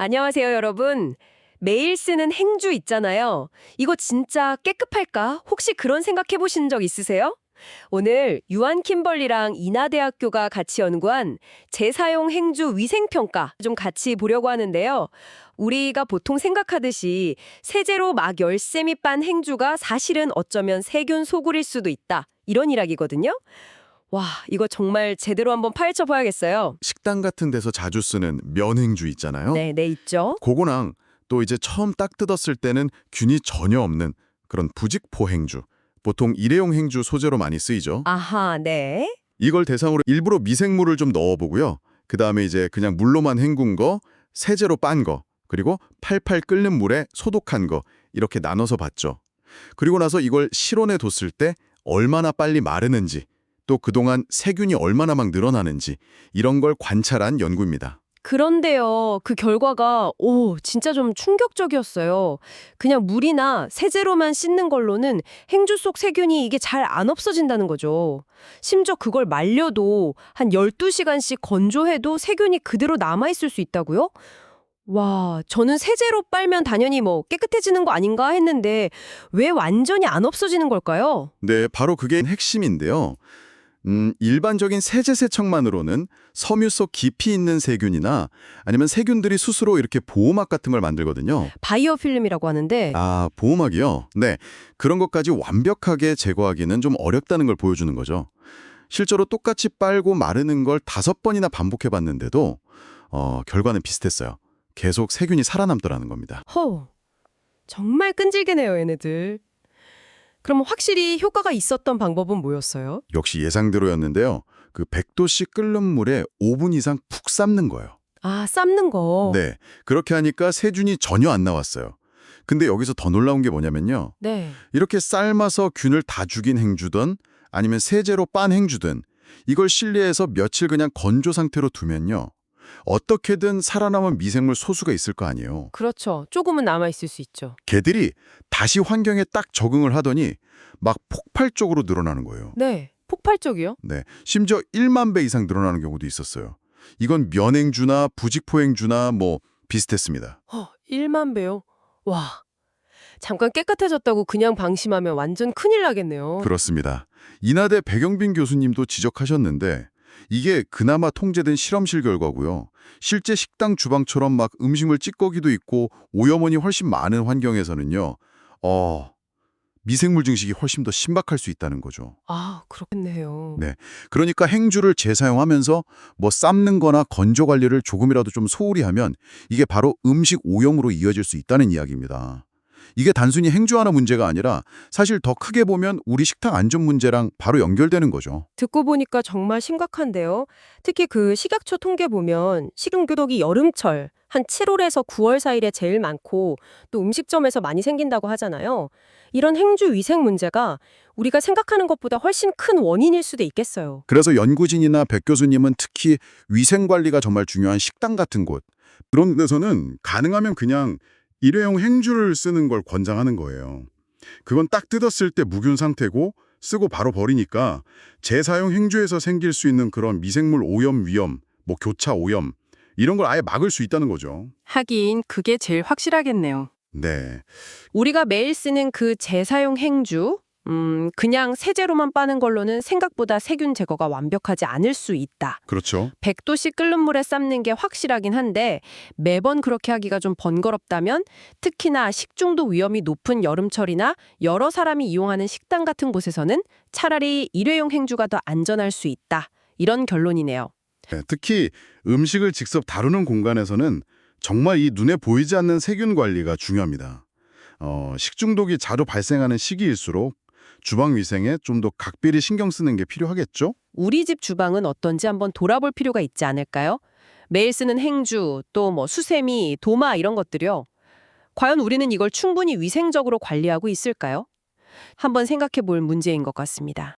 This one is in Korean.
안녕하세요, 여러분. 매일 쓰는 행주 있잖아요. 이거 진짜 깨끗할까? 혹시 그런 생각해 보신 적 있으세요? 오늘 유한 킴벌리랑 인하대학교가 같이 연구한 재사용 행주 위생평가 좀 같이 보려고 하는데요. 우리가 보통 생각하듯이 세제로 막 열쇠미 빤 행주가 사실은 어쩌면 세균 소굴일 수도 있다. 이런 이야기거든요. 와, 이거 정말 제대로 한번 파헤쳐 봐야겠어요. 식당 같은 데서 자주 쓰는 면행주 있잖아요. 네, 있죠. 그거랑 또 이제 처음 딱 뜯었을 때는 균이 전혀 없는 그런 부직포 행주. 보통 일회용 행주 소재로 많이 쓰이죠. 아하, 네. 이걸 대상으로 일부러 미생물을 좀 넣어보고요. 그다음에 이제 그냥 물로만 헹군 거, 세제로 빤 거, 그리고 팔팔 끓는 물에 소독한 거 이렇게 나눠서 봤죠. 그리고 나서 이걸 실온에 뒀을 때 얼마나 빨리 마르는지, 또 그동안 세균이 얼마나 막 늘어나는지 이런 걸 관찰한 연구입니다. 그런데요, 그 결과가, 진짜 좀 충격적이었어요. 그냥 물이나 세제로만 씻는 걸로는 행주 속 세균이 이게 잘 안 없어진다는 거죠. 심지어 그걸 말려도 한 12시간씩 건조해도 세균이 그대로 남아있을 수 있다고요? 와, 저는 세제로 빨면 당연히 뭐 깨끗해지는 거 아닌가 했는데 왜 완전히 안 없어지는 걸까요? 네, 바로 그게 핵심인데요. 일반적인 세제 세척만으로는 섬유 속 깊이 있는 세균이나 아니면 세균들이 스스로 이렇게 보호막 같은 걸 만들거든요. 바이오 필름이라고 하는데 아, 보호막이요? 네, 그런 것까지 완벽하게 제거하기는 좀 어렵다는 걸 보여주는 거죠. 실제로 똑같이 빨고 마르는 걸 5번이나 반복해봤는데도 결과는 비슷했어요. 계속 세균이 살아남더라는 겁니다. 정말 끈질기네요, 얘네들. 그럼 확실히 효과가 있었던 방법은 뭐였어요? 역시 예상대로였는데요. 그 100도씨 끓는 물에 5분 이상 푹 삶는 거예요. 아, 삶는 거. 네, 그렇게 하니까 세균이 전혀 안 나왔어요. 근데 여기서 더 놀라운 게 뭐냐면요. 네. 이렇게 삶아서 균을 다 죽인 행주든 아니면 세제로 빤 행주든 이걸 실내에서 며칠 그냥 건조 상태로 두면요. 어떻게든 살아남은 미생물 소수가 있을 거 아니에요. 그렇죠. 조금은 남아있을 수 있죠. 걔들이 다시 환경에 딱 적응을 하더니 막 폭발적으로 늘어나는 거예요. 네. 폭발적이요? 네, 심지어 1만 배 이상 늘어나는 경우도 있었어요. 이건 면행주나 부직포행주나 뭐 비슷했습니다. 1만 배요? 와. 잠깐 깨끗해졌다고 그냥 방심하면 완전 큰일 나겠네요. 그렇습니다. 인하대 백영빈 교수님도 지적하셨는데 이게 그나마 통제된 실험실 결과고요. 실제 식당 주방처럼 막 음식물 찌꺼기도 있고 오염원이 훨씬 많은 환경에서는요. 미생물 증식이 훨씬 더 신박할 수 있다는 거죠. 아, 그렇겠네요. 네, 그러니까 행주를 재사용하면서 뭐 삶는 거나 건조 관리를 조금이라도 좀 소홀히 하면 이게 바로 음식 오염으로 이어질 수 있다는 이야기입니다. 이게 단순히 행주 하나 문제가 아니라 사실 더 크게 보면 우리 식탁 안전 문제랑 바로 연결되는 거죠. 듣고 보니까 정말 심각한데요. 특히 그 식약처 통계 보면 식중독이 여름철 한 7월에서 9월 사이에 제일 많고 또 음식점에서 많이 생긴다고 하잖아요. 이런 행주 위생 문제가 우리가 생각하는 것보다 훨씬 큰 원인일 수도 있겠어요. 그래서 연구진이나 백 교수님은 특히 위생 관리가 정말 중요한 식당 같은 곳, 그런 데서는 가능하면 그냥 일회용 행주를 쓰는 걸 권장하는 거예요. 그건 딱 뜯었을 때 무균 상태고 쓰고 바로 버리니까 재사용 행주에서 생길 수 있는 그런 미생물 오염 위험, 뭐 교차 오염 이런 걸 아예 막을 수 있다는 거죠. 하긴 그게 제일 확실하겠네요. 네, 우리가 매일 쓰는 그 재사용 행주, 그냥 세제로만 빠는 걸로는 생각보다 세균 제거가 완벽하지 않을 수 있다. 그렇죠. 100도씨 끓는 물에 삶는 게 확실하긴 한데 매번 그렇게 하기가 좀 번거롭다면 특히나 식중독 위험이 높은 여름철이나 여러 사람이 이용하는 식당 같은 곳에서는 차라리 일회용 행주가 더 안전할 수 있다. 이런 결론이네요. 네, 특히 음식을 직접 다루는 공간에서는 정말 이 눈에 보이지 않는 세균 관리가 중요합니다. 식중독이 자주 발생하는 시기일수록 주방 위생에 좀 더 각별히 신경 쓰는 게 필요하겠죠? 우리 집 주방은 어떤지 한번 돌아볼 필요가 있지 않을까요? 매일 쓰는 행주, 또 뭐 수세미, 도마 이런 것들이요. 과연 우리는 이걸 충분히 위생적으로 관리하고 있을까요? 한번 생각해 볼 문제인 것 같습니다.